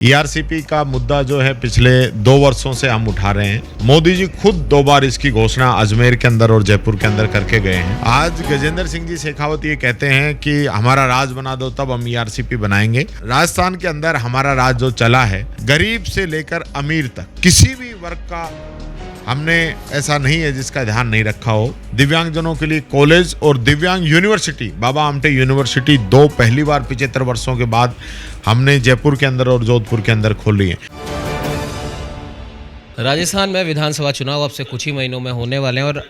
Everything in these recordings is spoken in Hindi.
ईआरसीपी का मुद्दा जो है पिछले 2 वर्षों से हम उठा रहे हैं। मोदी जी खुद 2 बार इसकी घोषणा अजमेर के अंदर और जयपुर के अंदर करके गए हैं। आज गजेंद्र सिंह जी शेखावत ये कहते हैं कि हमारा राज बना दो तब हम ईआरसीपी बनाएंगे। राजस्थान के अंदर हमारा राज जो चला है, गरीब से लेकर अमीर तक किसी भी वर्ग का हमने ऐसा नहीं है जिसका ध्यान नहीं रखा हो। दिव्यांगजनों के लिए कॉलेज और दिव्यांग यूनिवर्सिटी, बाबा आमटे यूनिवर्सिटी 2 पहली बार 75 वर्षों के बाद हमने जयपुर के अंदर और जोधपुर के अंदर खोली है। राजस्थान में विधानसभा चुनाव अब से कुछ ही महीनों में होने वाले हैं और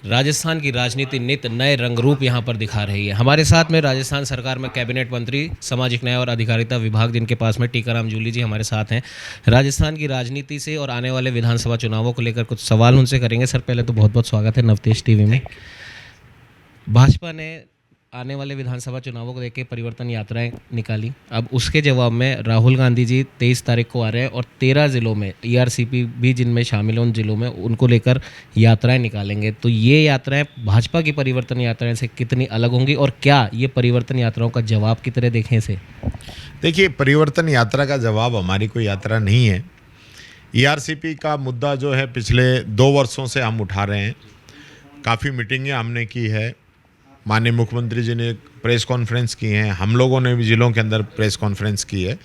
राजस्थान की राजनीति नित नए रंग रूप यहां पर दिखा रही है। हमारे साथ में राजस्थान सरकार में कैबिनेट मंत्री, सामाजिक न्याय और अधिकारिता विभाग, जिनके पास में टीकाराम जूली जी हमारे साथ हैं। राजस्थान की राजनीति से और आने वाले विधानसभा चुनावों को लेकर कुछ सवाल उनसे करेंगे। सर, पहले तो बहुत बहुत स्वागत है नवतेज टीवी में। भाजपा ने आने वाले विधानसभा चुनावों को लेकर परिवर्तन यात्राएं निकाली। अब उसके जवाब में राहुल गांधी जी 23 तारीख को आ रहे हैं और 13 जिलों में ईआरसीपी भी जिनमें शामिल है उन जिलों में उनको लेकर यात्राएं निकालेंगे। तो ये यात्राएं भाजपा की परिवर्तन यात्राएं से कितनी अलग होंगी और क्या ये परिवर्तन यात्राओं का जवाब की तरह देखें इसे? देखिए, परिवर्तन यात्रा का जवाब हमारी कोई यात्रा नहीं है। ईआरसीपी का मुद्दा जो है पिछले 2 वर्षों से हम उठा रहे हैं। काफ़ी मीटिंगें हमने की है, माननीय मुख्यमंत्री जी ने प्रेस कॉन्फ्रेंस की हैं, हम लोगों ने भी जिलों के अंदर प्रेस कॉन्फ्रेंस की है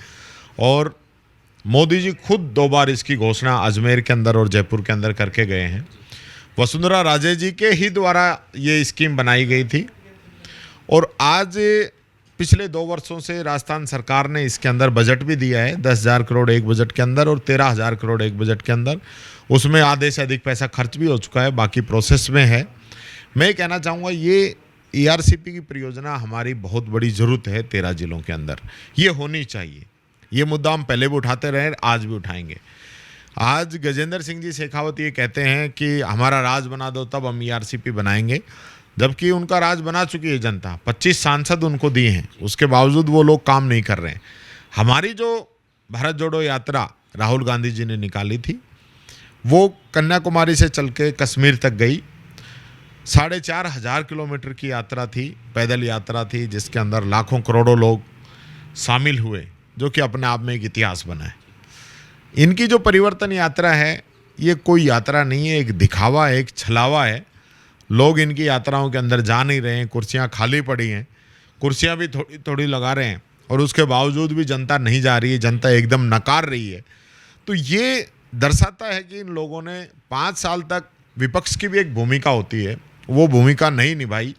और मोदी जी खुद 2 बार इसकी घोषणा अजमेर के अंदर और जयपुर के अंदर करके गए हैं। वसुंधरा राजे जी के ही द्वारा ये स्कीम बनाई गई थी और आज पिछले 2 वर्षों से राजस्थान सरकार ने इसके अंदर बजट भी दिया है। 10,000 करोड़ एक बजट के अंदर और 13,000 करोड़ एक बजट के अंदर। उसमें आधे से अधिक पैसा खर्च भी हो चुका है, बाकी प्रोसेस में है। मैं कहना चाहूँगा ये ईआरसीपी की परियोजना हमारी बहुत बड़ी ज़रूरत है 13 जिलों के अंदर। ये होनी चाहिए। ये मुद्दा हम पहले भी उठाते रहे, आज भी उठाएंगे। आज गजेंद्र सिंह जी शेखावत ये कहते हैं कि हमारा राज बना दो तब हम ईआरसीपी बनाएंगे, जबकि उनका राज बना चुकी है जनता। 25 सांसद उनको दिए हैं, उसके बावजूद वो लोग काम नहीं कर रहे हैं। हमारी जो भारत जोड़ो यात्रा राहुल गांधी जी ने निकाली थी वो कन्याकुमारी से चल के कश्मीर तक गई। 4,500 किलोमीटर की यात्रा थी, पैदल यात्रा थी, जिसके अंदर लाखों करोड़ों लोग शामिल हुए, जो कि अपने आप में एक इतिहास बना है। इनकी जो परिवर्तन यात्रा है ये कोई यात्रा नहीं है, एक दिखावा है, एक छलावा है। लोग इनकी यात्राओं के अंदर जा नहीं रहे हैं, कुर्सियां खाली पड़ी हैं, कुर्सियां भी थोड़ी थोड़ी लगा रहे हैं और उसके बावजूद भी जनता नहीं जा रही है, जनता एकदम नकार रही है। तो ये दर्शाता है कि इन लोगों ने 5 साल तक, विपक्ष की भी एक भूमिका होती है, वो भूमिका नहीं निभाई।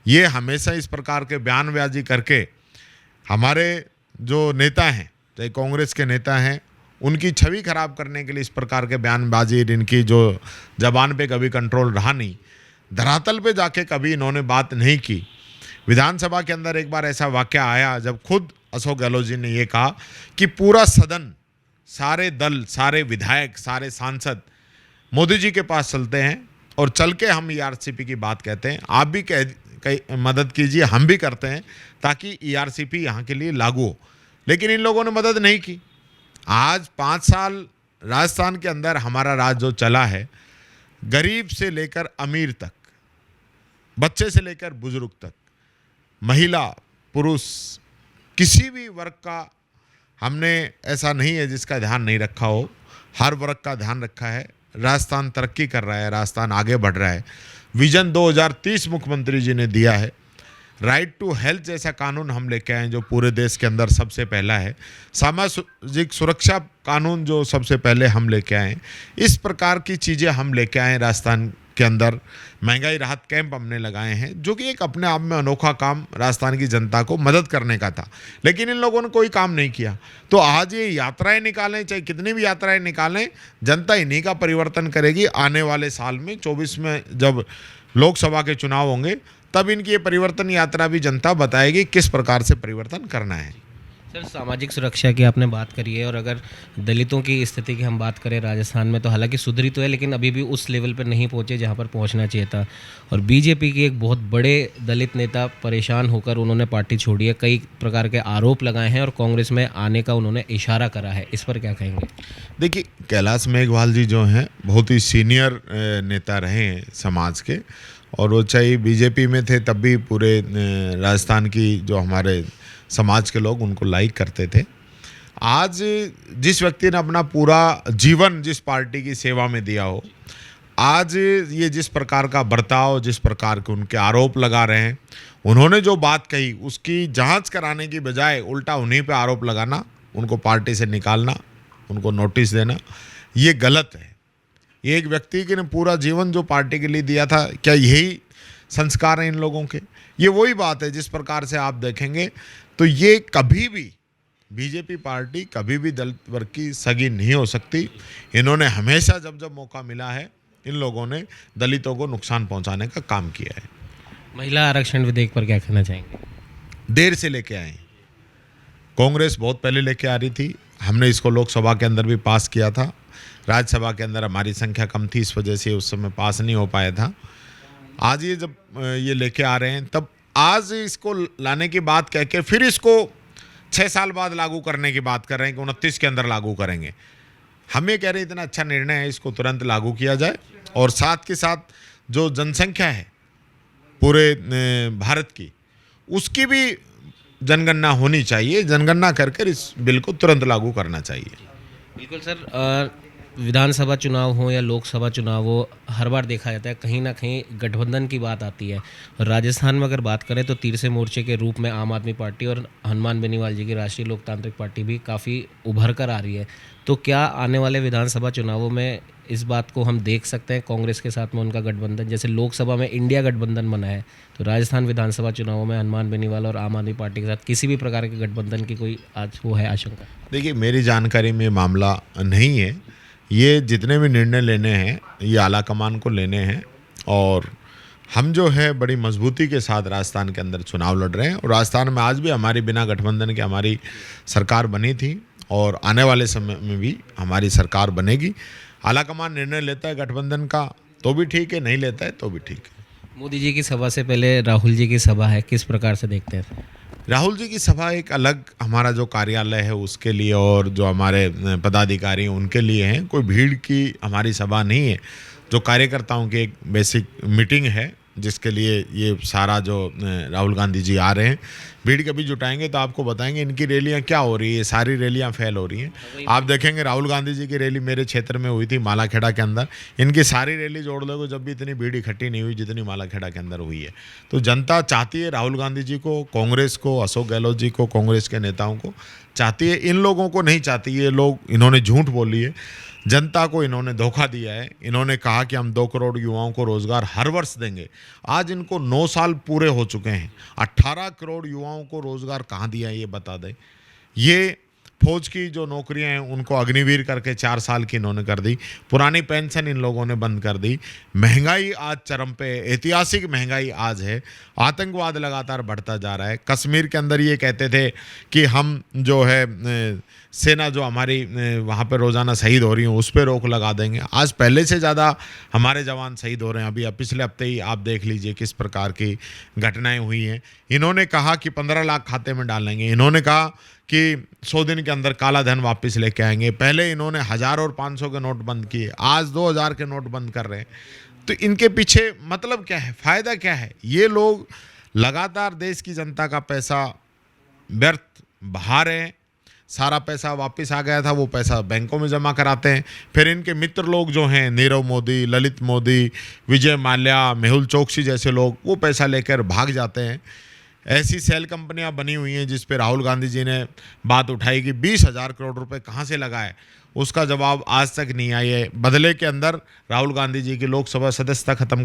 ये हमेशा इस प्रकार के बयानबाजी करके हमारे जो नेता हैं, चाहे कांग्रेस के नेता हैं, उनकी छवि खराब करने के लिए इस प्रकार के बयानबाजी, इनकी जो जबान पे कभी कंट्रोल रहा नहीं, धरातल पे जाके कभी इन्होंने बात नहीं की। विधानसभा के अंदर एक बार ऐसा वाकया आया जब खुद अशोक गहलोत जी ने ये कहा कि पूरा सदन, सारे दल, सारे विधायक, सारे सांसद मोदी जी के पास चलते हैं और चल के हम ईआरसीपी की बात कहते हैं। आप भी मदद कीजिए, हम भी करते हैं ताकि ईआरसीपी यहाँ के लिए लागू हो। लेकिन इन लोगों ने मदद नहीं की। आज 5 साल राजस्थान के अंदर हमारा राज जो चला है, गरीब से लेकर अमीर तक, बच्चे से लेकर बुजुर्ग तक, महिला पुरुष, किसी भी वर्ग का हमने ऐसा नहीं है जिसका ध्यान नहीं रखा हो। हर वर्ग का ध्यान रखा है। राजस्थान तरक्की कर रहा है, राजस्थान आगे बढ़ रहा है। विजन 2030 मुख्यमंत्री जी ने दिया है। राइट टू हेल्थ जैसा कानून हम लेके आए जो पूरे देश के अंदर सबसे पहला है। सामाजिक सुरक्षा कानून जो सबसे पहले हम लेके आए। इस प्रकार की चीज़ें हम लेके आए राजस्थान के अंदर। महंगाई राहत कैंप हमने लगाए हैं, जो कि एक अपने आप में अनोखा काम राजस्थान की जनता को मदद करने का था, लेकिन इन लोगों ने कोई काम नहीं किया। तो आज ये यात्राएं निकालें, चाहे कितनी भी यात्राएं निकालें, जनता इन्हीं का परिवर्तन करेगी। आने वाले साल में 24 में जब लोकसभा के चुनाव होंगे, तब इनकी ये परिवर्तन यात्रा भी जनता बताएगी किस प्रकार से परिवर्तन करना है। सर, सामाजिक सुरक्षा की आपने बात करी है और अगर दलितों की स्थिति की हम बात करें राजस्थान में, तो हालांकि सुधरी तो है लेकिन अभी भी उस लेवल पर नहीं पहुंचे जहां पर पहुंचना चाहिए था। और बीजेपी के एक बहुत बड़े दलित नेता परेशान होकर उन्होंने पार्टी छोड़ी है, कई प्रकार के आरोप लगाए हैं और कांग्रेस में आने का उन्होंने इशारा करा है। इस पर क्या कहेंगे? देखिए, कैलाश मेघवाल जी जो हैं बहुत ही सीनियर नेता रहे हैं समाज के, और वो चाहे बीजेपी में थे तब भी पूरे राजस्थान की जो हमारे समाज के लोग उनको लाइक करते थे। आज जिस व्यक्ति ने अपना पूरा जीवन जिस पार्टी की सेवा में दिया हो, आज ये जिस प्रकार का बर्ताव, जिस प्रकार के उनके आरोप लगा रहे हैं, उन्होंने जो बात कही उसकी जांच कराने की बजाय उल्टा उन्हीं पे आरोप लगाना, उनको पार्टी से निकालना, उनको नोटिस देना, ये गलत है। ये एक व्यक्ति के ने पूरा जीवन जो पार्टी के लिए दिया था, क्या यही संस्कार हैं इन लोगों के? ये वही बात है, जिस प्रकार से आप देखेंगे तो ये कभी भी बीजेपी पार्टी कभी भी दलित वर्ग की सगी नहीं हो सकती। इन्होंने हमेशा जब जब मौका मिला है, इन लोगों ने दलितों को नुकसान पहुंचाने का काम किया है। महिला आरक्षण विधेयक पर क्या कहना चाहेंगे? देर से लेके आए, कांग्रेस बहुत पहले लेके आ रही थी, हमने इसको लोकसभा के अंदर भी पास किया था, राज्यसभा के अंदर हमारी संख्या कम थी, इस वजह से उस समय पास नहीं हो पाया था। आज ये जब ये लेके आ रहे हैं, तब आज इसको लाने की बात कह के फिर इसको 6 साल बाद लागू करने की बात कर रहे हैं कि 29 के अंदर लागू करेंगे। हम ये कह रहे हैं इतना अच्छा निर्णय है, इसको तुरंत लागू किया जाए और साथ के साथ जो जनसंख्या है पूरे भारत की, उसकी भी जनगणना होनी चाहिए। जनगणना कर इस बिल को तुरंत लागू करना चाहिए। बिल्कुल सर, विधानसभा चुनाव हो या लोकसभा चुनाव हो, हर बार देखा जाता है कहीं ना कहीं गठबंधन की बात आती है। राजस्थान में अगर बात करें तो तीसरे मोर्चे के रूप में आम आदमी पार्टी और हनुमान बेनीवाल जी की राष्ट्रीय लोकतांत्रिक पार्टी भी काफ़ी उभर कर आ रही है। तो क्या आने वाले विधानसभा चुनावों में इस बात को हम देख सकते हैं कांग्रेस के साथ में उनका गठबंधन, जैसे लोकसभा में इंडिया गठबंधन बना है, तो राजस्थान विधानसभा चुनावों में हनुमान बेनीवाल और आम आदमी पार्टी के साथ किसी भी प्रकार के गठबंधन की कोई आज वो है आशंका? देखिए, मेरी जानकारी में मामला नहीं है। ये जितने भी निर्णय लेने हैं ये आला कमान को लेने हैं और हम जो है बड़ी मजबूती के साथ राजस्थान के अंदर चुनाव लड़ रहे हैं। और राजस्थान में आज भी हमारी बिना गठबंधन के हमारी सरकार बनी थी और आने वाले समय में भी हमारी सरकार बनेगी। आला कमान निर्णय लेता है गठबंधन का तो भी ठीक है, नहीं लेता है तो भी ठीक है। मोदी जी की सभा से पहले राहुल जी की सभा है, किस प्रकार से देखते हैं? राहुल जी की सभा एक अलग हमारा जो कार्यालय है उसके लिए और जो हमारे पदाधिकारी हैं उनके लिए हैं। कोई भीड़ की हमारी सभा नहीं है, जो कार्यकर्ताओं की एक बेसिक मीटिंग है जिसके लिए ये सारा जो राहुल गांधी जी आ रहे हैं। भीड़ कभी जुटाएंगे तो आपको बताएंगे इनकी रैलियां क्या हो रही है। सारी रैलियां फेल हो रही हैं। आप देखेंगे राहुल गांधी जी की रैली मेरे क्षेत्र में हुई थी मालाखेड़ा के अंदर, इनकी सारी रैली जोड़ लोगे जब भी इतनी भीड़ इकट्ठी नहीं हुई जितनी मालाखेड़ा के अंदर हुई है। तो जनता चाहती है राहुल गांधी जी को, कांग्रेस को, अशोक गहलोत जी को, कांग्रेस के नेताओं को चाहती है। इन लोगों को नहीं चाहती। ये लोग, इन्होंने झूठ बोली है, जनता को इन्होंने धोखा दिया है। इन्होंने कहा कि हम 2 करोड़ युवाओं को रोजगार हर वर्ष देंगे। आज इनको 9 साल पूरे हो चुके हैं, 18 करोड़ युवाओं को रोजगार कहाँ दिया है ये बता दें। ये फौज की जो नौकरियां हैं उनको अग्निवीर करके 4 साल की इन्होंने कर दी। पुरानी पेंशन इन लोगों ने बंद कर दी। महंगाई आज चरम पे, ऐतिहासिक महंगाई आज है। आतंकवाद लगातार बढ़ता जा रहा है। कश्मीर के अंदर ये कहते थे कि हम जो है सेना जो हमारी वहाँ पे रोज़ाना शहीद हो रही हैं उस पर रोक लगा देंगे। आज पहले से ज़्यादा हमारे जवान शहीद हो रहे हैं। अभी पिछले हफ्ते ही आप देख लीजिए किस प्रकार की घटनाएं हुई हैं। इन्होंने कहा कि 15 लाख खाते में डालेंगे। इन्होंने कहा कि 100 दिन के अंदर काला धन वापस लेके आएंगे। पहले इन्होंने 1000 और 500 के नोट बंद किए, आज 2000 के नोट बंद कर रहे हैं। तो इनके पीछे मतलब क्या है, फ़ायदा क्या है? ये लोग लगातार देश की जनता का पैसा व्यर्थ बहा रहे हैं। सारा पैसा वापस आ गया था, वो पैसा बैंकों में जमा कराते हैं। फिर इनके मित्र लोग जो हैं, नीरव मोदी, ललित मोदी, विजय माल्या, मेहुल चोकसी जैसे लोग, वो पैसा लेकर भाग जाते हैं। ऐसी सेल कंपनियां बनी हुई हैं जिस पे राहुल गांधी जी ने बात उठाई कि 20,000 करोड़ रुपए कहाँ से लगाए, उसका जवाब आज तक नहीं आया है। बदले के अंदर राहुल गांधी जी की लोकसभा सदस्यता खत्म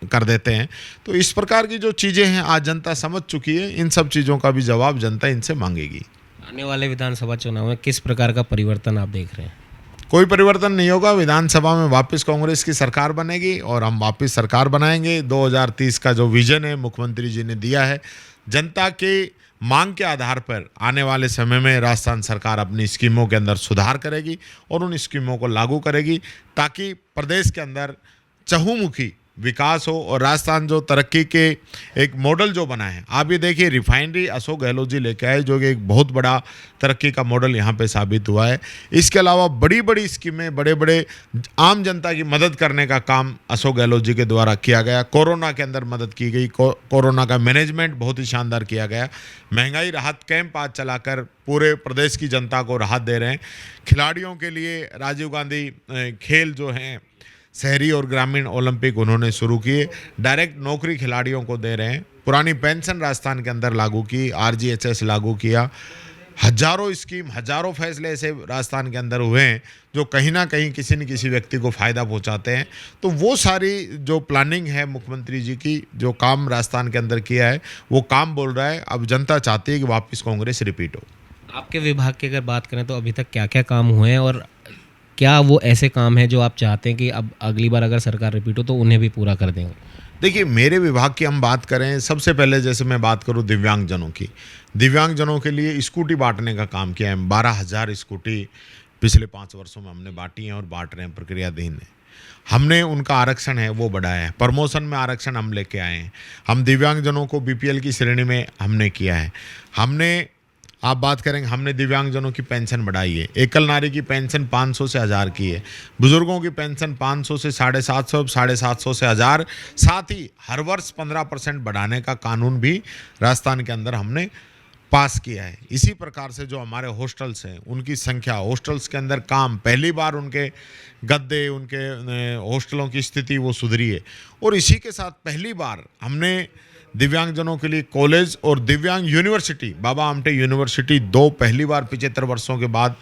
कर देते हैं। तो इस प्रकार की जो चीज़ें हैं आज जनता समझ चुकी है। इन सब चीज़ों का भी जवाब जनता इनसे मांगेगी। आने वाले विधानसभा चुनाव में किस प्रकार का परिवर्तन आप देख रहे हैं? कोई परिवर्तन नहीं होगा। विधानसभा में वापस कांग्रेस की सरकार बनेगी और हम वापस सरकार बनाएंगे। 2030 का जो विजन है मुख्यमंत्री जी ने दिया है, जनता के मांग के आधार पर आने वाले समय में राजस्थान सरकार अपनी स्कीमों के अंदर सुधार करेगी और उन स्कीमों को लागू करेगी ताकि प्रदेश के अंदर चहुमुखी विकास हो और राजस्थान जो तरक्की के एक मॉडल जो बना है। आप ये देखिए रिफाइनरी अशोक गहलोत जी लेके आए, जो कि एक बहुत बड़ा तरक्की का मॉडल यहाँ पे साबित हुआ है। इसके अलावा बड़ी बड़ी स्कीमें, बड़े बड़े आम जनता की मदद करने का काम अशोक गहलोत जी के द्वारा किया गया। कोरोना के अंदर मदद की गई, कोरोना का मैनेजमेंट बहुत ही शानदार किया गया। महंगाई राहत कैंप आज चलाकर पूरे प्रदेश की जनता को राहत दे रहे हैं। खिलाड़ियों के लिए राजीव गांधी खेल जो हैं शहरी और ग्रामीण ओलंपिक उन्होंने शुरू किए। डायरेक्ट नौकरी खिलाड़ियों को दे रहे हैं। पुरानी पेंशन राजस्थान के अंदर लागू की, RGHS लागू किया। हजारों स्कीम, हजारों फैसले ऐसे राजस्थान के अंदर हुए हैं जो कहीं ना कहीं किसी न किसी व्यक्ति को फ़ायदा पहुंचाते हैं। तो वो सारी जो प्लानिंग है मुख्यमंत्री जी की, जो काम राजस्थान के अंदर किया है, वो काम बोल रहा है। अब जनता चाहती है कि वापस कांग्रेस रिपीट हो। आपके विभाग की अगर बात करें तो अभी तक क्या क्या काम हुए हैं, और क्या वो ऐसे काम हैं जो आप चाहते हैं कि अब अगली बार अगर सरकार रिपीट हो तो उन्हें भी पूरा कर देंगे? देखिए, मेरे विभाग की हम बात करें, सबसे पहले जैसे मैं बात करूं दिव्यांगजनों की, दिव्यांगजनों के लिए स्कूटी बांटने का काम किया है। 12,000 स्कूटी पिछले 5 वर्षों में हमने बांटी हैं और बांट रहे हैं, प्रक्रियाधीन है। हमने उनका आरक्षण है वो बढ़ाया है, प्रमोशन में आरक्षण हम लेके आए हैं। हम दिव्यांगजनों को BPL की श्रेणी में हमने किया है। हमने, आप बात करेंगे, हमने दिव्यांगजनों की पेंशन बढ़ाई है। एकल नारी की पेंशन 500 से 1000 की है। बुजुर्गों की पेंशन 500 से 750, 750 से 1000। साथ ही हर वर्ष 15% बढ़ाने का कानून भी राजस्थान के अंदर हमने पास किया है। इसी प्रकार से जो हमारे हॉस्टल्स हैं उनकी संख्या, हॉस्टल्स के अंदर काम, पहली बार उनके गद्दे, उनके हॉस्टलों की स्थिति वो सुधरी है। और इसी के साथ पहली बार हमने दिव्यांगजनों के लिए कॉलेज और दिव्यांग यूनिवर्सिटी, बाबा आमटे यूनिवर्सिटी 2 पहली बार 75 वर्षों के बाद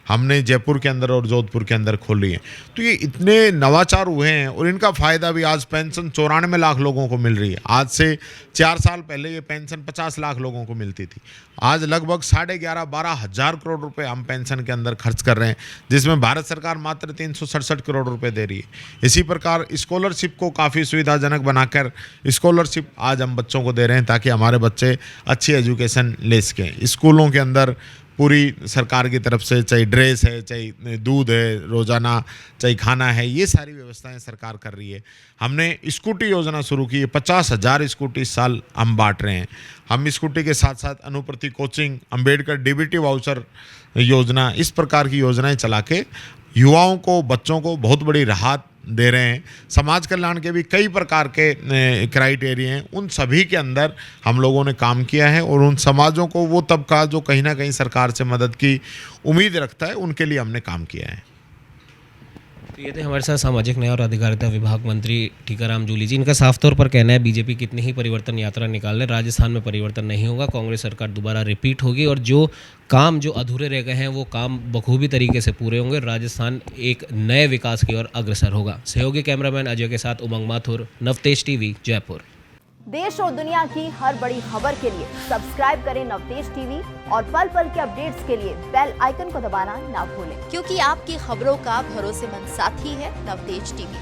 हमने जयपुर के अंदर और जोधपुर के अंदर खोली है। तो ये इतने नवाचार हुए हैं और इनका फ़ायदा भी आज पेंशन 94 लाख लोगों को मिल रही है। आज से 4 साल पहले ये पेंशन 50 लाख लोगों को मिलती थी। आज लगभग 11.5-12 हज़ार करोड़ रुपए हम पेंशन के अंदर खर्च कर रहे हैं, जिसमें भारत सरकार मात्र 367 करोड़ रुपए दे रही है। इसी प्रकार स्कॉलरशिप को काफ़ी सुविधाजनक बनाकर स्कॉलरशिप आज हम बच्चों को दे रहे हैं ताकि हमारे बच्चे अच्छी एजुकेशन ले सकें। स्कूलों के अंदर पूरी सरकार की तरफ से, चाहे ड्रेस है, चाहे दूध है रोज़ाना, चाहे खाना है, ये सारी व्यवस्थाएं सरकार कर रही है। हमने स्कूटी योजना शुरू की है। 50,000 स्कूटी इस साल हम बांट रहे हैं। हम स्कूटी के साथ साथ Anuprati coaching, Ambedkar DBT voucher योजना, इस प्रकार की योजनाएं चला के युवाओं को, बच्चों को बहुत बड़ी राहत दे रहे हैं। समाज कल्याण के भी कई प्रकार के क्राइटेरिया हैं, उन सभी के अंदर हम लोगों ने काम किया है और उन समाजों को, वो तबका जो कहीं ना कहीं सरकार से मदद की उम्मीद रखता है, उनके लिए हमने काम किया है। तो ये थे हमारे साथ सामाजिक न्याय और अधिकारिता विभाग मंत्री टीकाराम जूली जी। इनका साफ तौर पर कहना है बीजेपी कितनी ही परिवर्तन यात्रा निकाल ले, राजस्थान में परिवर्तन नहीं होगा, कांग्रेस सरकार दोबारा रिपीट होगी और जो काम जो अधूरे रह गए हैं वो काम बखूबी तरीके से पूरे होंगे। राजस्थान एक नए विकास की ओर अग्रसर होगा। सहयोगी कैमरामैन अजय के साथ उमंग माथुर, नवतेज टीवी, जयपुर। देश और दुनिया की हर बड़ी खबर के लिए सब्सक्राइब करें नवतेज टीवी और पल पल के अपडेट्स के लिए बेल आइकन को दबाना ना भूलें, क्योंकि आपकी खबरों का भरोसेमंद साथी है नवतेज टीवी।